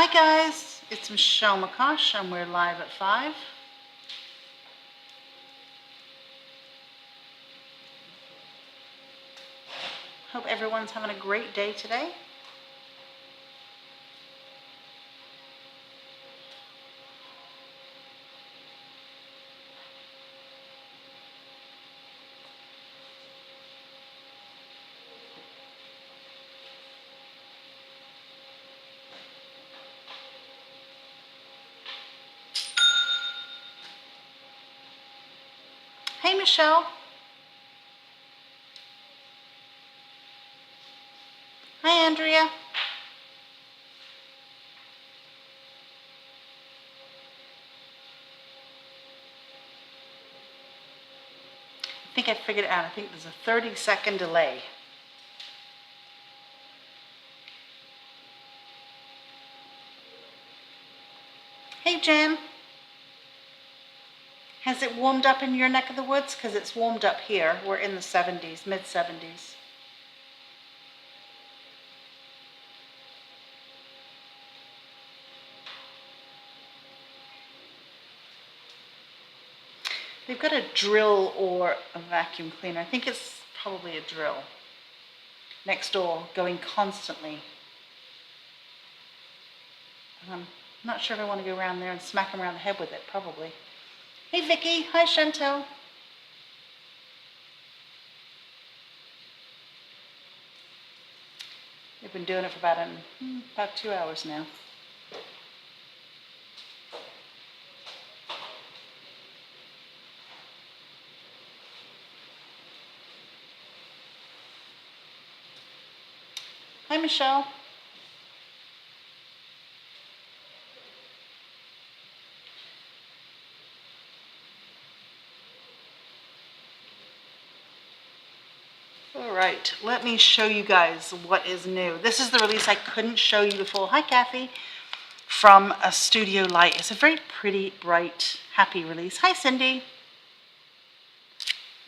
Hi guys, it's Michelle McCosh and we're live at 5. Hope everyone's having a great day today. Hey Michelle. Hi Andrea. I think I figured it out. I think there's a 30-second delay. Hey Jen. Has it warmed up in your neck of the woods? Because it's warmed up here. We're in the 70s, mid-70s. They've got a drill or a vacuum cleaner. I think it's probably a drill. Next door, going constantly. I'm not sure if I want to go around there and smack him around the head with it, probably. Hey Vicky, hi Chantel. They've been doing it for about 2 hours now. Hi Michelle. All right, let me show you guys what is new. This is the release I couldn't show you before. Hi Kathy. From a Studio Light. It's a very pretty, bright, happy release. Hi Cindy.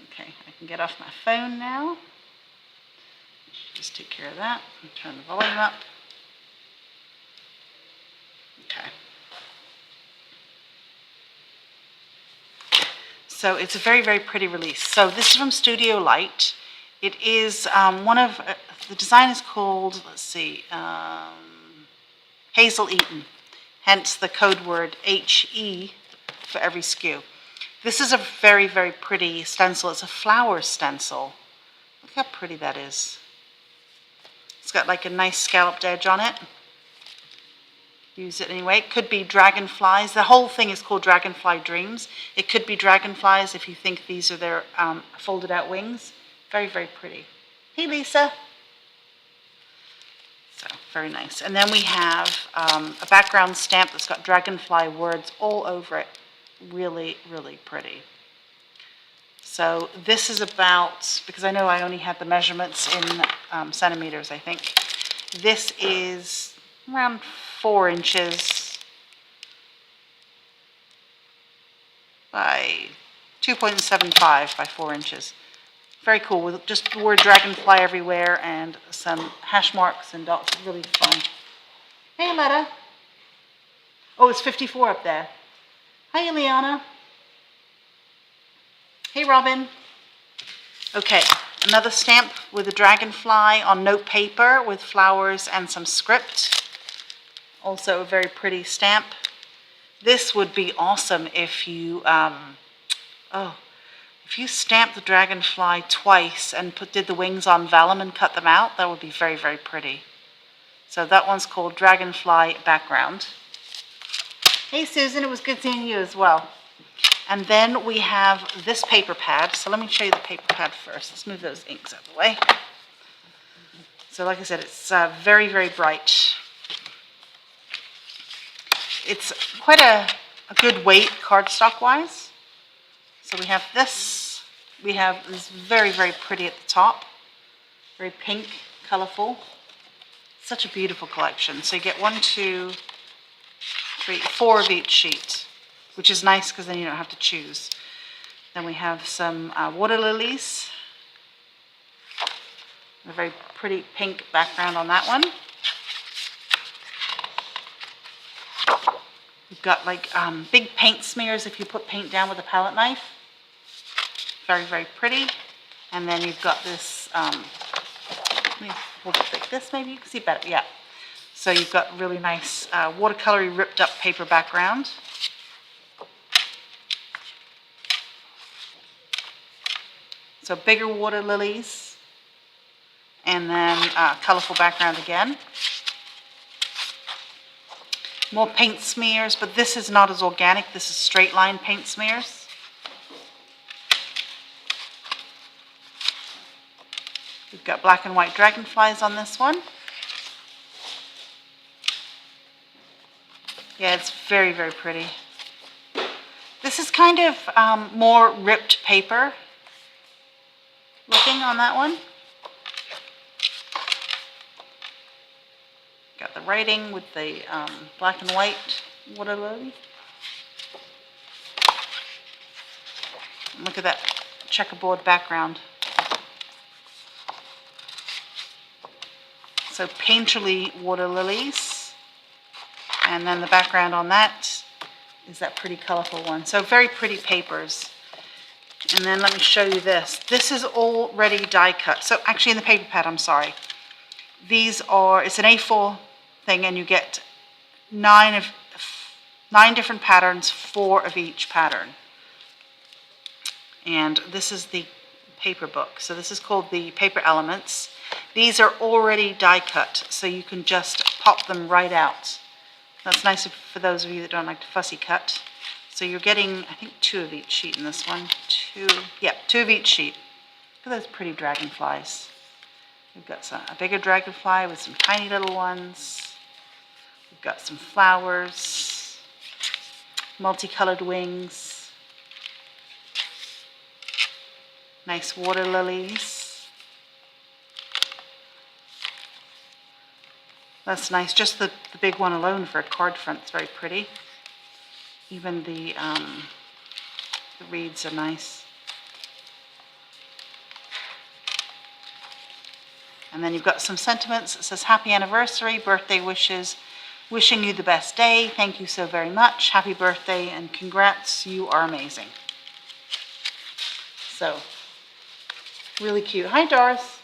Okay, I can get off my phone now. Just take care of that and turn the volume up. Okay. So it's a very, very pretty release. So this is from Studio Light. It is the design is called, let's see, Hazel Eaton, hence the code word HE for every SKU. This is a very, very pretty stencil. It's a flower stencil. Look how pretty that is. It's got like a nice scalloped edge on it. Use it anyway. It could be dragonflies. The whole thing is called Dragonfly Dreams. It could be dragonflies if you think these are their folded out wings. Very, very pretty. Hey Lisa. So, very nice. And then we have a background stamp that's got dragonfly words all over it. Really, really pretty. So this is about, because I know I only had the measurements in centimeters, I think. This is around 4 inches by 2.75 by 4 inches. Very cool, with just the word dragonfly everywhere and some hash marks and dots. Really fun. Hey, Letta. Oh, it's 54 up there. Hi, Eliana. Hey, Robin. Okay, another stamp with a dragonfly on note paper with flowers and some script. Also a very pretty stamp. This would be awesome if you, if you stamped the dragonfly twice and did the wings on vellum and cut them out. That would be very, very pretty. So that one's called Dragonfly Background. Hey Susan, it was good seeing you as well. And then we have this paper pad. So let me show you the paper pad first. Let's move those inks out of the way. So like I said, it's very, very bright. It's quite a good weight cardstock wise. So we have this. We have this very, very pretty at the top. Very pink, colorful. Such a beautiful collection. So you get 1, 2, 3, 4 of each sheet, which is nice because then you don't have to choose. Then we have some water lilies. A very pretty pink background on that one. You've got like big paint smears if you put paint down with a palette knife. Very, very pretty. And then you've got this, let me hold it like this maybe, you can see better, yeah. So you've got really nice watercolory ripped up paper background. So bigger water lilies, and then colorful background again. More paint smears, but this is not as organic. This is straight line paint smears. We've got black and white dragonflies on this one. Yeah, it's very, very pretty. This is kind of more ripped paper looking on that one. Got the writing with the black and white water lily. And look at that checkerboard background. So painterly water lilies. And then the background on that is that pretty colorful one. So very pretty papers. And then let me show you this. This is already die cut. So actually in the paper pad, I'm sorry. These are, it's an A4 thing, and you get 9 different patterns, 4 of each pattern. And this is the paper book. So this is called the Paper Elements. These are already die cut, so you can just pop them right out. That's nice for those of you that don't like to fussy cut. So you're getting, I think, 2 of each sheet in this one. 2 of each sheet. Look at those pretty dragonflies. We've got a bigger dragonfly with some tiny little ones. We've got some flowers, multicolored wings, nice water lilies. That's nice. Just the big one alone for a card front is very pretty. Even the reeds are nice. And then you've got some sentiments. It says, happy anniversary, birthday wishes, wishing you the best day. Thank you so very much. Happy birthday and congrats. You are amazing. So, really cute. Hi, Doris.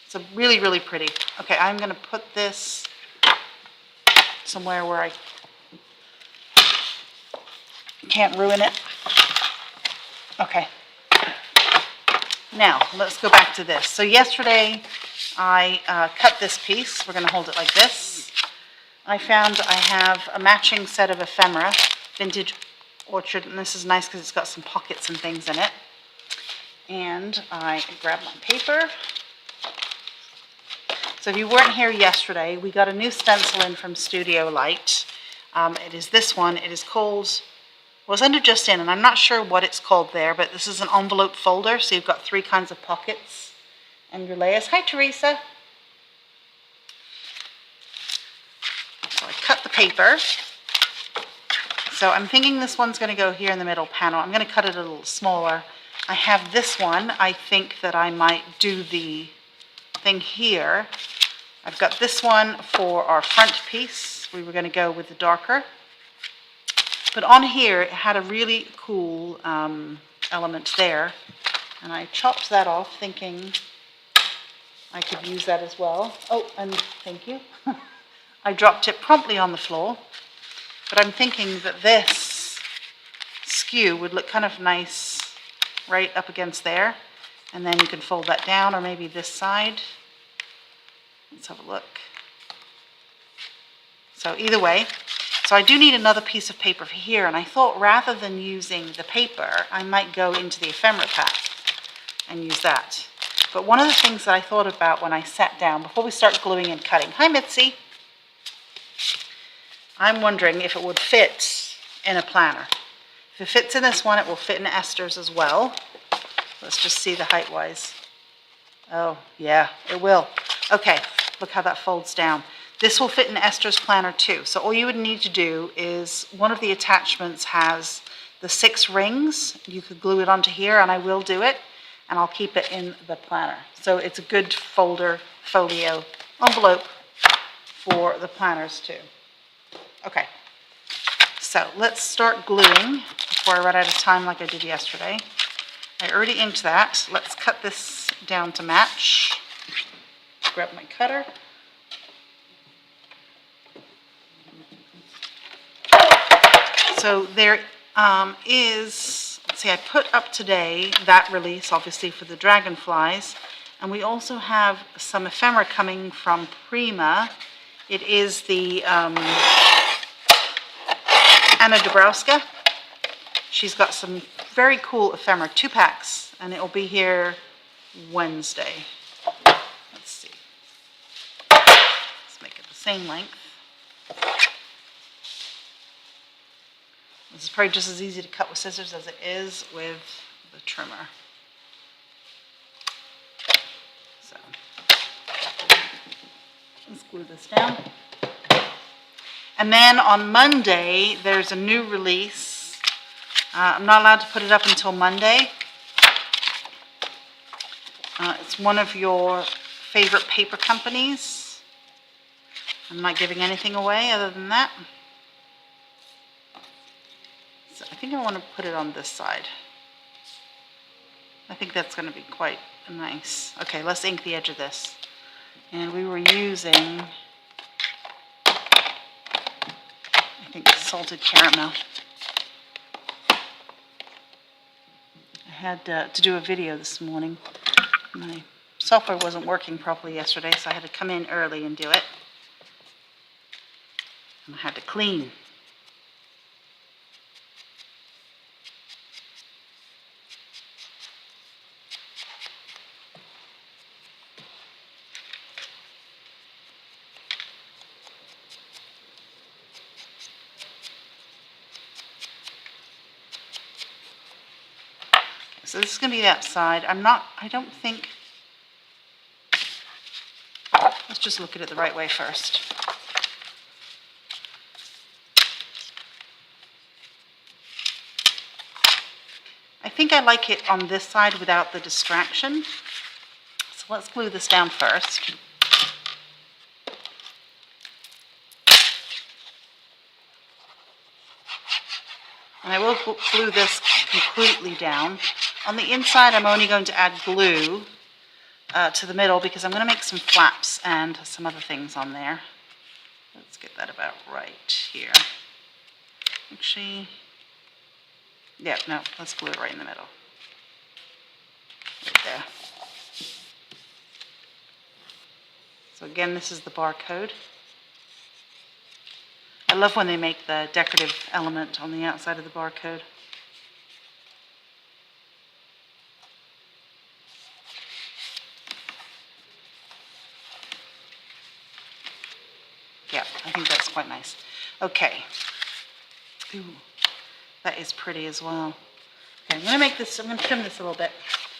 It's a really, really pretty. Okay, I'm going to put this somewhere where I can't ruin it. Okay. Now, let's go back to this. So yesterday, I cut this piece. We're going to hold it like this. I found I have a matching set of ephemera, Vintage Orchard, and this is nice because it's got some pockets and things in it. And I grabbed my paper. So if you weren't here yesterday, we got a new stencil in from Studio Light. It is this one. It is called, well, it's under Just In, and I'm not sure what it's called there, but this is an envelope folder, so you've got 3 kinds of pockets and your layers. Hi, Teresa. So I cut the paper. So I'm thinking this one's going to go here in the middle panel. I'm going to cut it a little smaller. I have this one. I think that I might do the thing here. I've got this one for our front piece. We were going to go with the darker. But on here, it had a really cool element there. And I chopped that off thinking I could use that as well. Oh, and thank you. I dropped it promptly on the floor. But I'm thinking that this skew would look kind of nice right up against there. And then you can fold that down, or maybe this side. Let's have a look. So either way, so I do need another piece of paper for here, and I thought rather than using the paper, I might go into the ephemera pack and use that. But one of the things that I thought about when I sat down, before we start gluing and cutting, hi Mitzi, I'm wondering if it would fit in a planner. If it fits in this one, it will fit in Esther's as well. Let's just see the height-wise. Oh, yeah, it will. Okay, look how that folds down. This will fit in Esther's planner too. So all you would need to do is, one of the attachments has the 6 rings. You could glue it onto here, and I will do it, and I'll keep it in the planner. So it's a good folder, folio, envelope for the planners too. Okay, so let's start gluing before I run out of time like I did yesterday. I already inked that. Let's cut this down to match. Grab my cutter. So there is, let's see, I put up today that release, obviously, for the dragonflies. And we also have some ephemera coming from Prima. It is the Anna Dabrowska. She's got some very cool ephemera, 2 packs, and it will be here Wednesday. Let's see. Let's make it the same length. This is probably just as easy to cut with scissors as it is with the trimmer. So, let's glue this down. And then on Monday, there's a new release. I'm not allowed to put it up until Monday. It's one of your favorite paper companies. I'm not giving anything away other than that. So I think I want to put it on this side. I think that's going to be quite nice. Okay, let's ink the edge of this. And we were using, I think, salted caramel. I had to do a video this morning. My software wasn't working properly yesterday, so I had to come in early and do it. And I had to clean. So this is going to be that side. I don't think, let's just look at it the right way first. I think I like it on this side without the distraction. So let's glue this down first. And I will glue this completely down. On the inside, I'm only going to add glue to the middle because I'm going to make some flaps and some other things on there. Let's get that about right here. Actually, yeah, no, let's glue it right in the middle. Right there. So again, this is the barcode. I love when they make the decorative element on the outside of the barcode. Yeah, I think that's quite nice. Okay. Ooh, that is pretty as well. Okay, I'm going to trim this a little bit.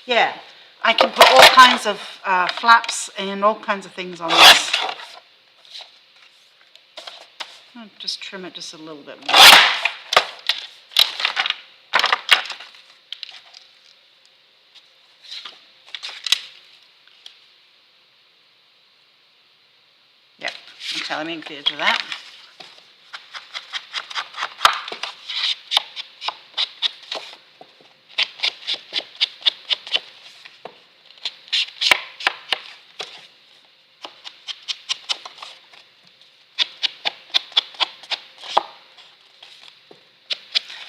Yeah, I can put all kinds of flaps and all kinds of things on this. I'll just trim it just a little bit more. Yep. Okay, let me make the edge of that.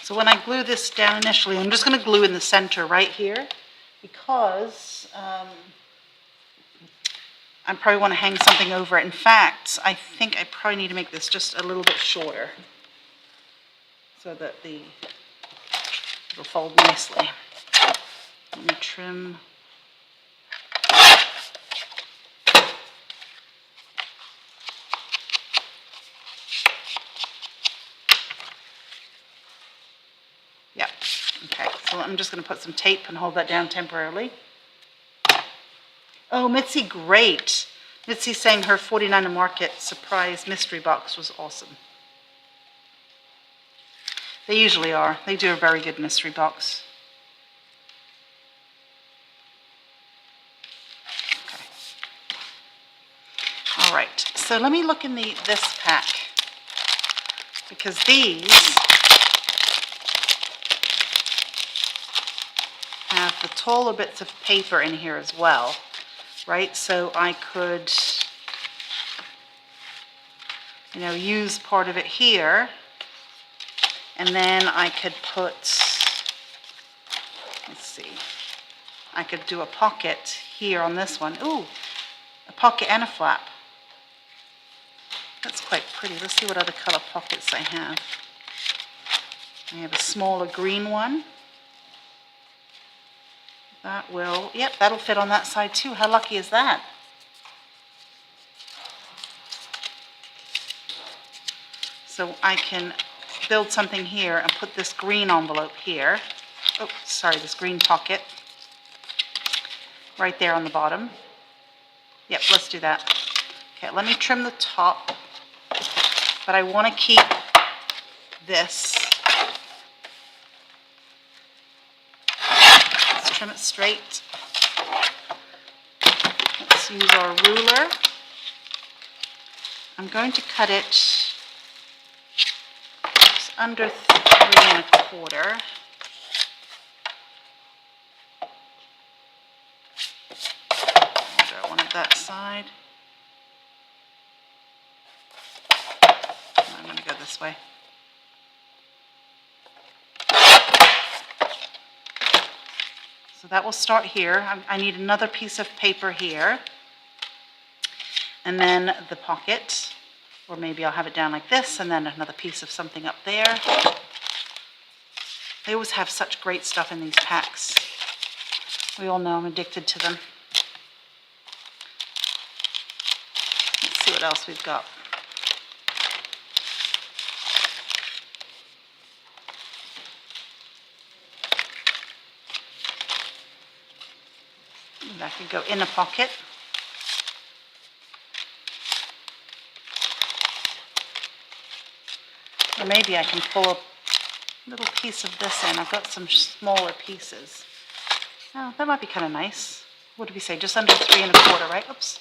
So when I glue this down initially, I'm just going to glue in the center right here because I probably want to hang something over it. In fact, I think I probably need to make this just a little bit shorter so that it'll fold nicely. Let me trim. Yeah, okay, so I'm just going to put some tape and hold that down temporarily. Oh, Mitzi, great. Mitzi's saying her 49 Market surprise mystery box was awesome. They usually are. They do a very good mystery box. Okay. All right, so let me look in this pack because these have the taller bits of paper in here as well, right? So I could, you know, use part of it here, and then I could put, let's see, I could do a pocket here on this one. Ooh, a pocket and a flap. That's quite pretty. Let's see what other color pockets I have. I have a smaller green one. That will, yep, that'll fit on that side too. How lucky is that? So I can build something here and put this green envelope here. Oh, sorry, this green pocket. Right there on the bottom. Yep, let's do that. Okay, let me trim the top, but I want to keep this. Let's trim it straight. Let's use our ruler. I'm going to cut it just under 3¼ that side. I'm going to go this way. So that will start here. I need another piece of paper here. And then the pocket, or maybe I'll have it down like this, and then another piece of something up there. They always have such great stuff in these packs. We all know I'm addicted to them. Let's see what else we've got. That could go in a pocket. Or maybe I can pull a little piece of this in. I've got some smaller pieces. Oh, that might be kind of nice. What did we say? Just under 3¼ right? Oops.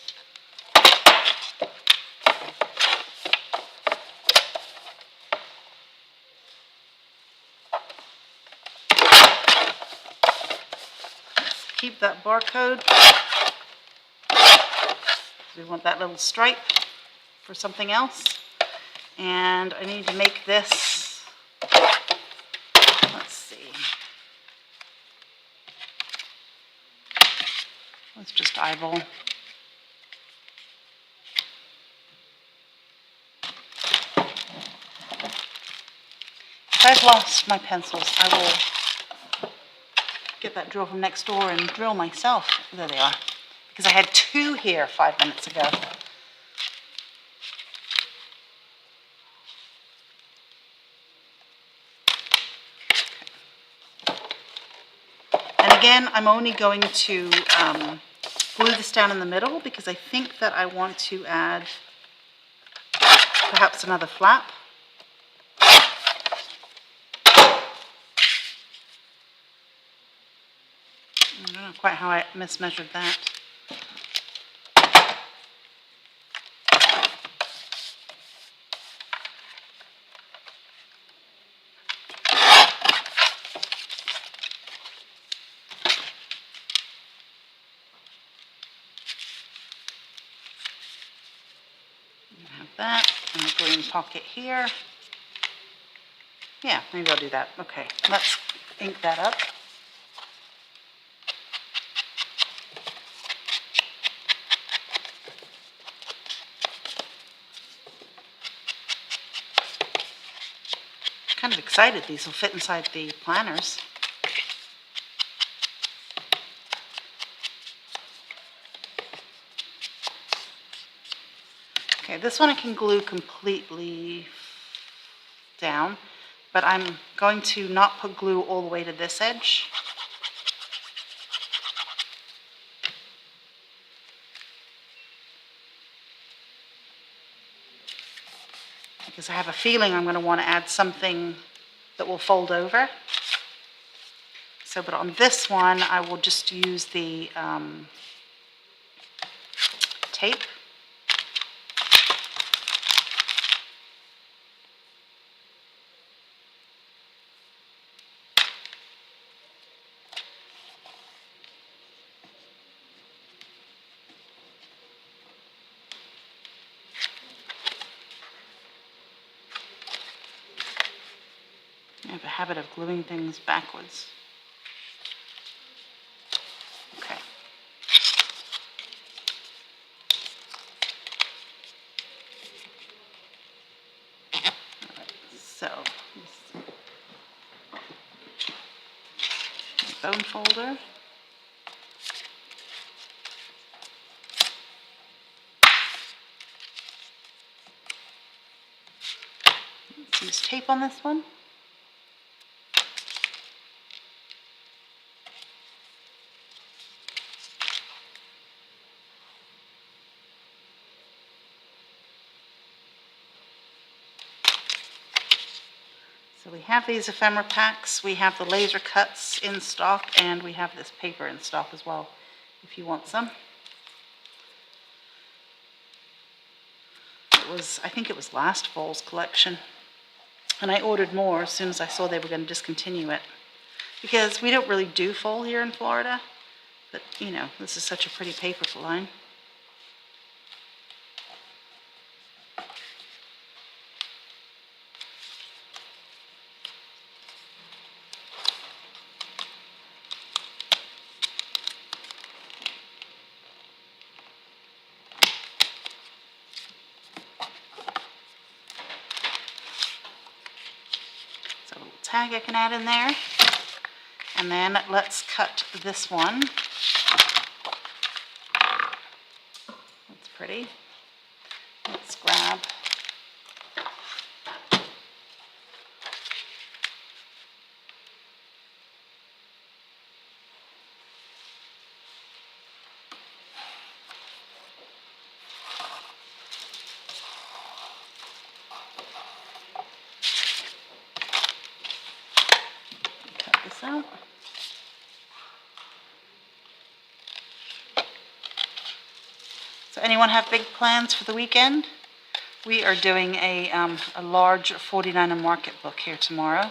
Keep that barcode. We want that little stripe for something else. And I need to make this, let's see. Let's just eyeball. If I've lost my pencils, I will get that drill from next door and drill myself. There they are. Because I had 2 here 5 minutes ago. And again, I'm only going to glue this down in the middle because I think that I want to add perhaps another flap. I don't know quite how I mismeasured that. Have that and a green pocket here. Yeah, maybe I'll do that. Okay, let's ink that up. Kind of excited these will fit inside the planners. Okay, this one I can glue completely down, but I'm going to not put glue all the way to this edge. Because I have a feeling I'm going to want to add something that will fold over. So, but on this one, I will just use the tape. I have a habit of gluing things backwards. Okay. All right, so bone folder. Let's use tape on this one. So we have these ephemera packs, we have the laser cuts in stock, and we have this paper in stock as well, if you want some. I think it was last fall's collection. And I ordered more as soon as I saw they were going to discontinue it. Because we don't really do fall here in Florida, but you know, this is such a pretty paper line. So a little tag I can add in there. And then let's cut this one. That's pretty. Let's grab cut this out. So anyone have big plans for the weekend? We are doing a large 49er market book here tomorrow.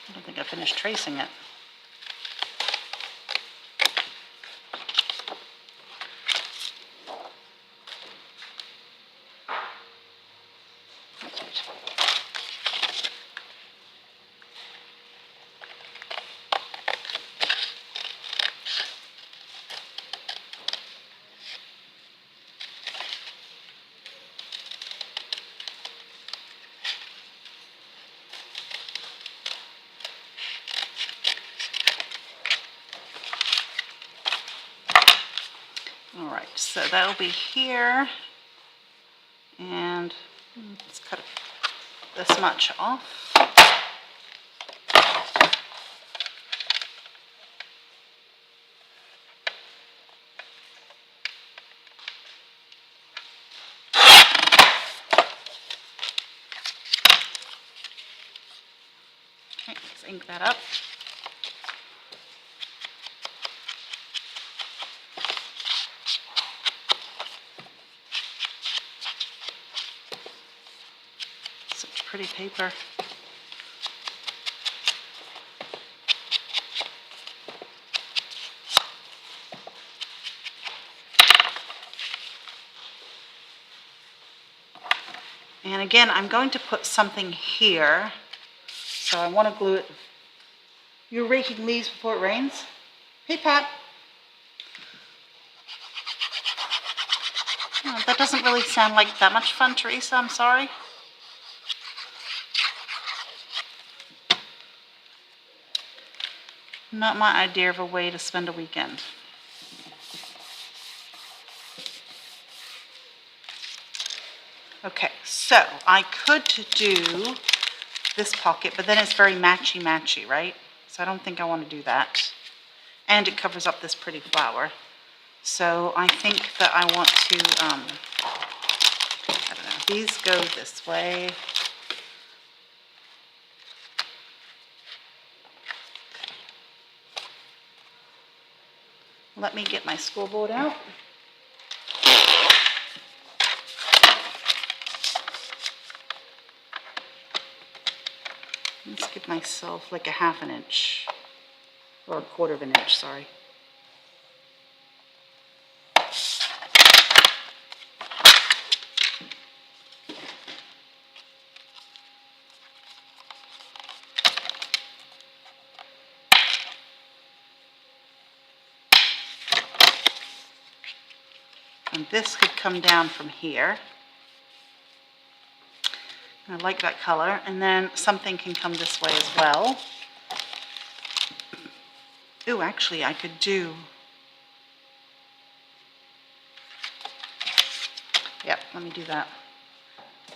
I don't think I finished tracing it. All right, so that'll be here, and let's cut this much off. Okay, let's ink that up. Such pretty paper. And again, I'm going to put something here. So I want to glue it. You're raking leaves before it rains? Hey, Pat. Oh, that doesn't really sound like that much fun, Teresa. I'm sorry. Not my idea of a way to spend a weekend. Okay, so I could do this pocket, but then it's very matchy-matchy, right? So I don't think I want to do that. And it covers up this pretty flower. So I think that I want to, I don't know, these go this way. Let me get my scoreboard out. Let's give myself like a 1/2 inch, or 1/4 inch, sorry. And this could come down from here. I like that color. And then something can come this way as well. Ooh, actually I could do, yep, let me do that.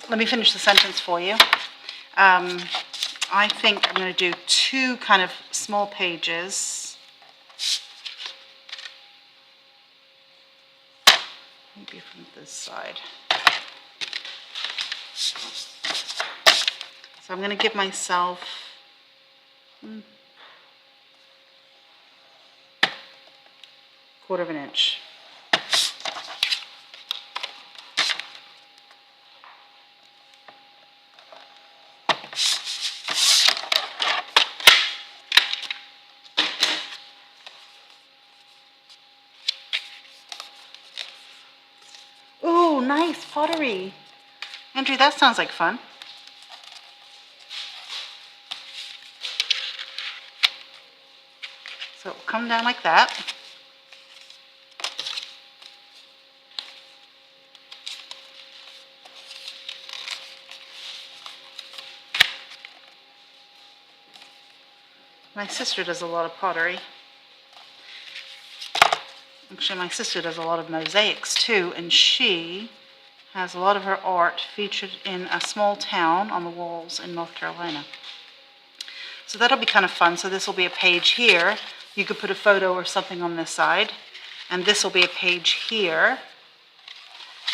Let me finish the sentence for you. I think I'm going to do 2 kind of small pages. Maybe from this side. So I'm going to give myself 1/4 inch. Ooh, nice pottery. Andrew, that sounds like fun. So it'll come down like that. My sister does a lot of pottery. Actually, my sister does a lot of mosaics too, and she has a lot of her art featured in a small town on the walls in North Carolina. So that'll be kind of fun. So this will be a page here. You could put a photo or something on this side, and this will be a page here.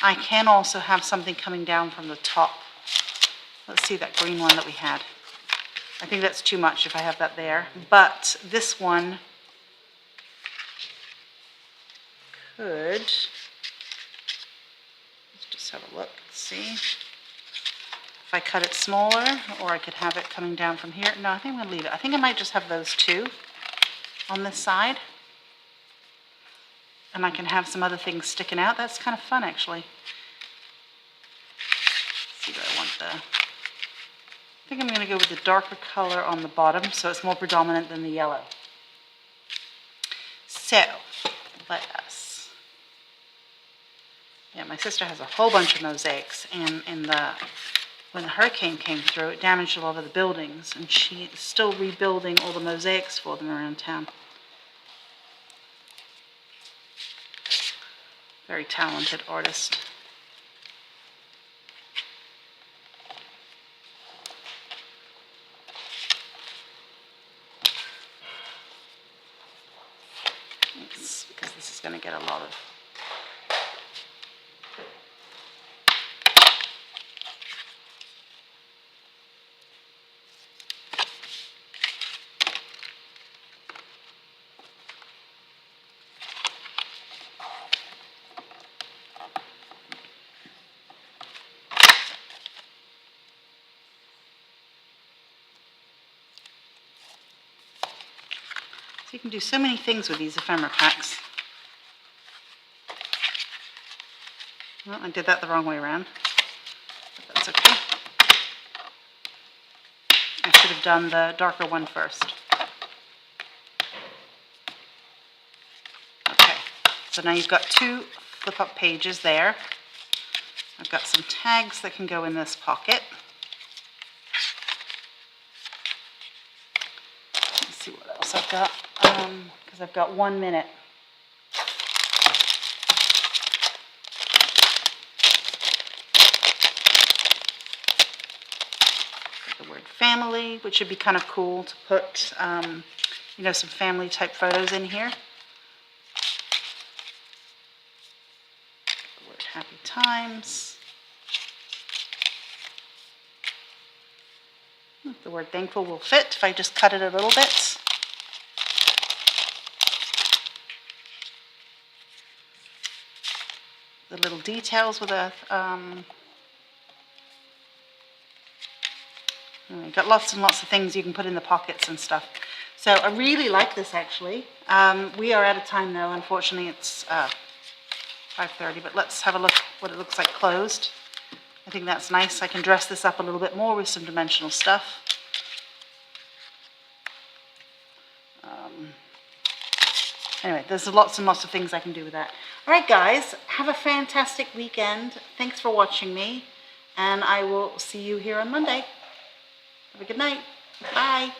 I can also have something coming down from the top. Let's see that green one that we had. I think that's too much if I have that there, but this one could, let's just have a look, see. If I cut it smaller, or I could have it coming down from here. No, I think I'm going to leave it. I think I might just have those 2 on this side. And I can have some other things sticking out. That's kind of fun, actually. Let's see what I want the... I think I'm going to go with the darker color on the bottom, so it's more predominant than the yellow. So, let us... Yeah, my sister has a whole bunch of mosaics, and when the hurricane came through, it damaged a lot of the buildings, and she is still rebuilding all the mosaics for them around town. Very talented artist. It's because this is going to get a lot of... You can do so many things with these ephemera packs. Well, I did that the wrong way around, but that's okay. I should have done the darker one first. Okay, so now you've got 2 flip-up pages there. I've got some tags that can go in this pocket. Let's see what else I've got, because I've got 1 minute. The word family, which would be kind of cool to put, you know, some family type photos in here. The word happy times. The word thankful will fit if I just cut it a little bit. The little details with a, You've got lots and lots of things you can put in the pockets and stuff. So I really like this, actually. We are out of time, though. Unfortunately, it's 5:30, but let's have a look what it looks like closed. I think that's nice. I can dress this up a little bit more with some dimensional stuff. Anyway, there's lots and lots of things I can do with that. All right, guys, have a fantastic weekend. Thanks for watching me, and I will see you here on Monday. Have a good night. Bye.